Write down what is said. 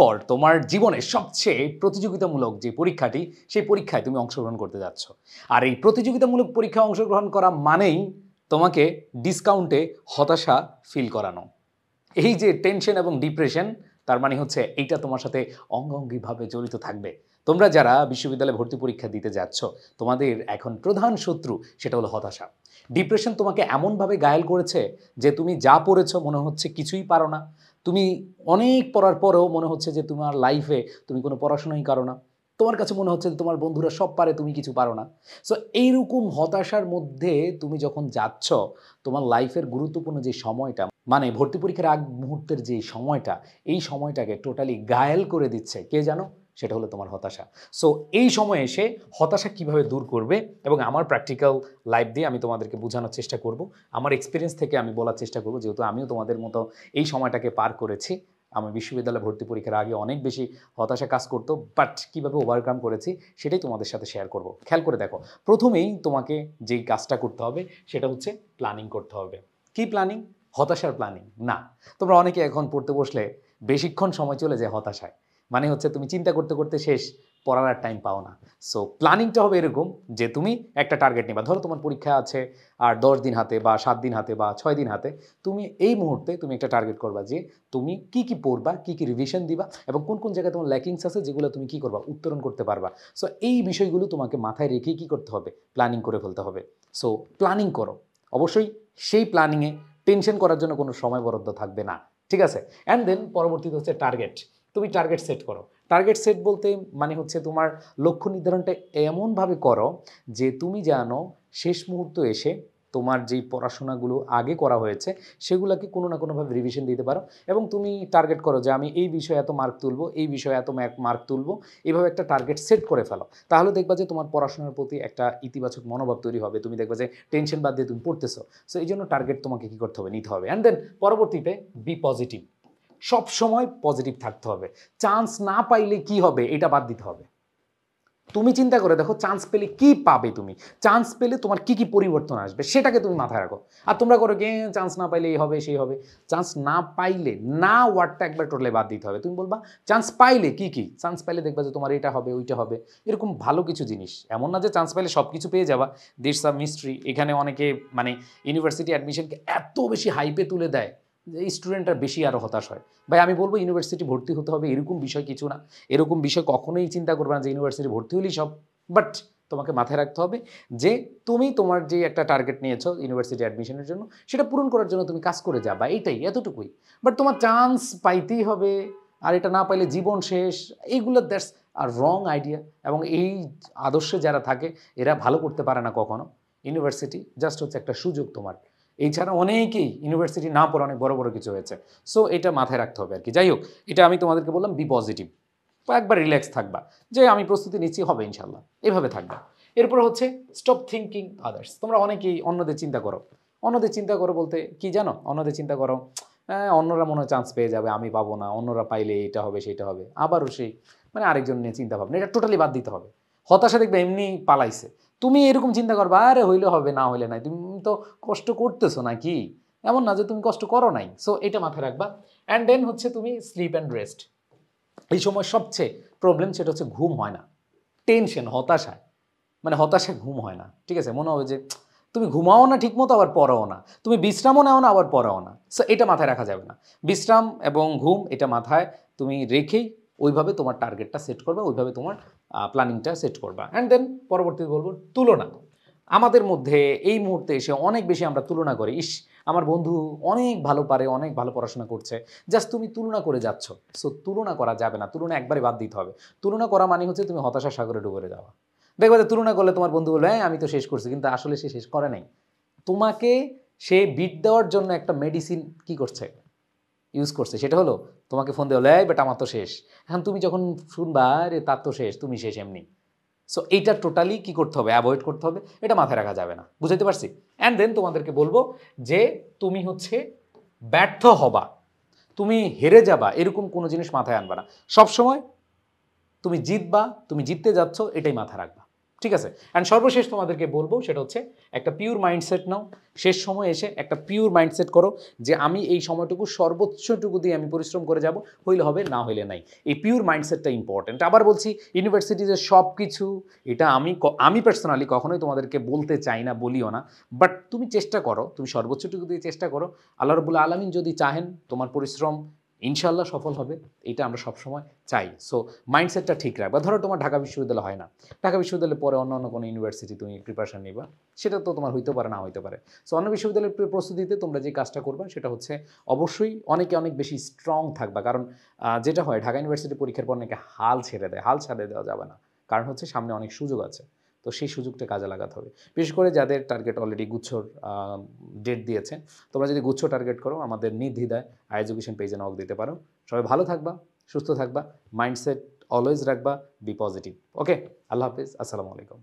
পর তোমার জীবনের সবচেয়ে প্রতিযোগিতামূলক যে পরীক্ষাটি সেই পরীক্ষায় তুমি অংশগ্রহণ করতে যাচ্ছ। আর এই প্রতিযোগিতামূলক পরীক্ষায় অংশগ্রহণ করা মানেই তোমাকে ডিসকাউন্টে হতাশা ফিল করানো। এই যে টেনশন এবং ডিপ্রেশন, তার মানে হচ্ছে এইটা তোমার সাথে অঙ্গাঙ্গিভাবে জড়িত থাকবে। তোমরা যারা বিশ্ববিদ্যালয়ে ভর্তি পরীক্ষা দিতে যাচ্ছ, তোমাদের এখন প্রধান শত্রু সেটা হলো হতাশা। ডিপ্রেশন তোমাকে এমনভাবে ঘায়েল করেছে যে তুমি যা পড়েছো মনে হচ্ছে কিছুই পারো না। তুমি অনেক পড়ার পরেও মনে হচ্ছে যে তোমার লাইফে তুমি কোনো পড়াশোনাই করো না। তোমার কাছে মনে হচ্ছে যে তোমার বন্ধুরা সব পারে, তুমি কিছু পারো না। সো এইরকম হতাশার মধ্যে তুমি যখন যাচ্ছ, তোমার লাইফের গুরুত্বপূর্ণ যে সময়টা, মানে ভর্তি পরীক্ষার আগ মুহূর্তের যে সময়টা, এই সময়টাকে টোটালি ঘায়েল করে দিচ্ছে কে জানো? সেটা হলো তোমার হতাশা। সো এই সময়ে এসে হতাশা কিভাবে দূর করবে এবং আমার প্র্যাকটিক্যাল লাইফ দিয়ে আমি তোমাদেরকে বোঝানোর চেষ্টা করব। আমার এক্সপিরিয়েন্স থেকে আমি বলার চেষ্টা করব, যেহেতু আমিও তোমাদের মতো এই সময়টাকে পার করেছি। আমি বিশ্ববিদ্যালয়ে ভর্তি পরীক্ষার আগে অনেক বেশি হতাশা কাজ করতো, বাট কীভাবে ওভারকাম করেছি সেটাই তোমাদের সাথে শেয়ার করব। খেয়াল করে দেখো, প্রথমেই তোমাকে যেই কাজটা করতে হবে সেটা হচ্ছে প্ল্যানিং করতে হবে। কি প্ল্যানিং? হতাশার প্ল্যানিং না। তোমরা অনেকে এখন পড়তে বসলে বেশিক্ষণ সময় চলে যায় হতাশায়, মানে হচ্ছে তুমি চিন্তা করতে করতে শেষ, পড়ার আর টাইম পাও না। সো প্ল্যানিংটা হবে এরকম যে তুমি একটা টার্গেট নিবা। ধরো তোমার পরীক্ষা আছে আর 10 দিন হাতে বা 7 দিন হাতে বা 6 দিন হাতে। তুমি এই মুহূর্তে তুমি একটা টার্গেট করবা যে তুমি কি কি পড়বা, কি কি রিভিশন দিবা এবং কোন কোন জায়গায় তোমার ল্যাকিংস আছে যেগুলো তুমি কি করবা, উত্তরণ করতে পারবা। সো এই বিষয়গুলো তোমাকে মাথায় রেখেই কি করতে হবে, প্ল্যানিং করে ফেলতে হবে। সো প্ল্যানিং করো। অবশ্যই সেই প্ল্যানিংয়ে টেনশন করার জন্য কোনো সময় বরাদ্দ থাকবে না, ঠিক আছে? অ্যান্ড দেন পরবর্তীতে হচ্ছে টার্গেট। তুমি টার্গেট সেট করো। টার্গেট সেট বলতে মানে হচ্ছে তোমার লক্ষ্য নির্ধারণটা এমনভাবে করো যে তুমি জানো শেষ মুহূর্তে এসে তোমার যেই পড়াশোনাগুলো আগে করা হয়েছে সেগুলোকে কোনো না কোনোভাবে রিভিশন দিতে পারো এবং তুমি টার্গেট করো যে আমি এই বিষয়ে এত মার্ক তুলবো, এই বিষয়ে এত মার্ক তুলবো। এইভাবে একটা টার্গেট সেট করে ফেলো। তাহলে দেখবা যে তোমার পড়াশোনার প্রতি একটা ইতিবাচক মনোভাব তৈরি হবে। তুমি দেখবা যে টেনশন বাদ দিয়ে তুমি পড়তেছো। সো এই জন্য টার্গেট তোমাকে কী করতে হবে, নিতে হবে। অ্যান্ড দেন পরবর্তীতে বি পজিটিভ। সব সময় পজিটিভ থাকতে হবে। চান্স না পাইলে কি হবে এটা বাদ দিতে হবে। তুমি চিন্তা করে দেখো, চান্স পেলে কি পাবে, তুমি চান্স পেলে তোমার কি কি পরিবর্তন আসবে সেটাকে তুমি মাথায় রাখো। আর তোমরা করো কি, চান্স না পাইলে এই হবে সেই হবে। চান্স না পাইলে, না ওয়ার্ডটা একবার টোটালি বাদ দিতে হবে। তুমি বলবা চান্স পাইলে কি কি, চান্স পাইলে দেখবা যে তোমার এটা হবে ওইটা হবে, এরকম ভালো কিছু জিনিস। এমন না যে চান্স পাইলে সব কিছু পেয়ে যাবা। This a mystery. এখানে অনেকে মানে ইউনিভার্সিটি অ্যাডমিশনকে এত বেশি হাইপে তুলে দেয় যে স্টুডেন্টরা বেশি আরও হতাশ হয়। ভাই আমি বলবো ইউনিভার্সিটি ভর্তি হতে হবে এরকম বিষয় কিছু না। এরকম বিষয় কখনোই চিন্তা করবে না যে ইউনিভার্সিটি ভর্তি হলেই সব। বাট তোমাকে মাথায় রাখতে হবে যে তুমি তোমার যে একটা টার্গেট নিয়েছো ইউনিভার্সিটি অ্যাডমিশনের জন্য, সেটা পূরণ করার জন্য তুমি কাজ করে যাবা, এইটাই, এতটুকুই। বাট তোমার চান্স পাইতেই হবে আর এটা না পাইলে জীবন শেষ, এইগুলো দ্যাটস আর রং আইডিয়া। এবং এই আদর্শে যারা থাকে এরা ভালো করতে পারে না কখনো। ইউনিভার্সিটি জাস্ট হচ্ছে একটা সুযোগ তোমার। এছাড়া অনেকেই ইউনিভার্সিটি না পড়ে অনেক বড় বড় কিছু হয়েছে। সো এটা মাথায় রাখতে হবে আর কি। যাই হোক, এটা আমি তোমাদেরকে বললাম বি পজিটিভ। একবার রিল্যাক্স থাকবা যে আমি প্রস্তুতি নিচ্ছি, হবে ইনশাল্লাহ, এভাবে থাকবা। এরপর হচ্ছে স্টপ থিঙ্কিং আদার্স। তোমরা অনেকেই অন্যদের চিন্তা করো। অন্যদের চিন্তা করো বলতে কি জানো? অন্যদের চিন্তা করো, হ্যাঁ অন্যরা মনে হয় চান্স পেয়ে যাবে, আমি পাবো না, অন্যরা পাইলে এটা হবে সেটা হবে, আবারও সেই মানে আরেকজন নিয়ে চিন্তা ভাবনা। এটা টোটালি বাদ দিতে হবে। হতাশা দেখবে এমনি পালাইছে। তুমি এরকম চিন্তা করবা, আরে হইলে হবে, না হইলে নাই, তুমি তো কষ্ট করতেছো নাকি, এমন না যে তুমি কষ্ট করো নাই। সো এটা মাথায় রাখবা। অ্যান্ড দেন হচ্ছে তুমি স্লিপ অ্যান্ড রেস্ট। এই সময় সবচেয়ে প্রবলেম সেটা হচ্ছে ঘুম হয় না। টেনশন, হতাশায় মানে হতাশায় ঘুম হয় না, ঠিক আছে? মনে হবে যে তুমি ঘুমাও না ঠিক মতো, আবার পড়াও না, তুমি বিশ্রামও নাও না, আবার পড়াও না। সো এটা মাথায় রাখা যাবে না। বিশ্রাম এবং ঘুম এটা মাথায় তুমি রেখেই ওইভাবে তোমার টার্গেটটা সেট করবে, ওইভাবে তোমার প্ল্যানিংটা সেট করবা। অ্যান্ড দেন পরবর্তীতে বলবো তুলনা। আমাদের মধ্যে এই মুহূর্তে এসে অনেক বেশি আমরা তুলনা করি। ইস, আমার বন্ধু অনেক ভালো পারে, অনেক ভালো পড়াশোনা করছে, জাস্ট তুমি তুলনা করে যাচ্ছ। সো তুলনা করা যাবে না, তুলনা একবারে বাদ দিতে হবে। তুলনা করা মানে হচ্ছে তুমি হতাশার সাগরে ডুবে যাওয়া। দেখবে যে তুলনা করলে তোমার বন্ধু বলে, হ্যাঁ আমি তো শেষ করছি, কিন্তু আসলে সে শেষ করে নাই। তোমাকে সে বিট দেওয়ার জন্য একটা মেডিসিন কি করছে, ইউজ করছে। সেটা হলো তোমাকে ফোন দেওয়া, এই বেটা আমার তো শেষ। এখন তুমি যখন শুনবা রে তার তো শেষ, তুমি শেষ এমনি। সো এইটা টোটালি কি করতে হবে, অ্যাভয়েড করতে হবে। এটা মাথায় রাখা যাবে না। বুঝাইতে পারছি? অ্যান্ড দেন তোমাদেরকে বলবো যে তুমি হচ্ছে ব্যর্থ হবা, তুমি হেরে যাবা, এরকম কোনো জিনিস মাথায় আনবা না। সবসময় তুমি জিতবা, তুমি জিততে যাচ্ছ, এটাই মাথায় রাখবা। ঠিক আছে। অ্যান্ড সর্বশেষ তোমাদেরকে বলবো সেটা হচ্ছে একটা পিওর মাইন্ডসেট নাও। শেষ সময় এসে একটা পিওর মাইন্ডসেট করো যে আমি এই সময়টুকু সর্বোচ্চটুকু দিয়ে আমি পরিশ্রম করে যাব, হইলে হবে না হইলে নাই। এই পিওর মাইন্ডসেটটা ইম্পর্টেন্ট। আবার বলছি, ইউনিভার্সিটিতে সব কিছু, এটা আমি পার্সোনালি কখনোই তোমাদেরকে বলতে চাই না, বলিও না। বাট তুমি চেষ্টা করো, তুমি সর্বোচ্চটুকু দিয়ে চেষ্টা করো। আল্লাহ রাব্বুল আলামিন যদি চাহেন তোমার পরিশ্রম ইনশাআল্লাহ সফল হবে, এটা আমরা সবসময় চাই। সো মাইন্ডসেটটা ঠিক রাখবা। ধরো তোমার ঢাকা বিশ্ববিদ্যালয় হয় না, ঢাকা বিশ্ববিদ্যালয়ের পরে অন্য কোনো ইউনিভার্সিটি তুমি প্রিপারেশন নিবা, সেটা তো তোমার হইতে পারে, না হইতে পারে। সো অন্য বিশ্ববিদ্যালয়ের প্রস্তুতিতে তোমরা যে কাজটা করবা সেটা হচ্ছে অবশ্যই অনেক বেশি স্ট্রং থাকবা। কারণ যেটা হয়, ঢাকা ইউনিভার্সিটি পরীক্ষার পর অনেকে হাল ছেড়ে দেয়, হাল ছেড়ে দেওয়া যাবে না। কারণ হচ্ছে সামনে অনেক সুযোগ আছে, তো সেই সুযোগটা কাজে লাগাতে হবে। বিশেষ করে যাদের টার্গেট অলরেডি গুচ্ছর ডেট দিয়েছে, তোমরা যদি গুচ্ছ টার্গেট করো, আমাদের নির্দ্বিধায় এডুকেশন পেজে নক দিতে পারো। সবাই ভালো থাকবা, সুস্থ থাকবা, মাইন্ডসেট অলওয়েজ রাখবা, বি পজিটিভ। ওকে, আল্লাহ হাফিজ, আসসালামু আলাইকুম।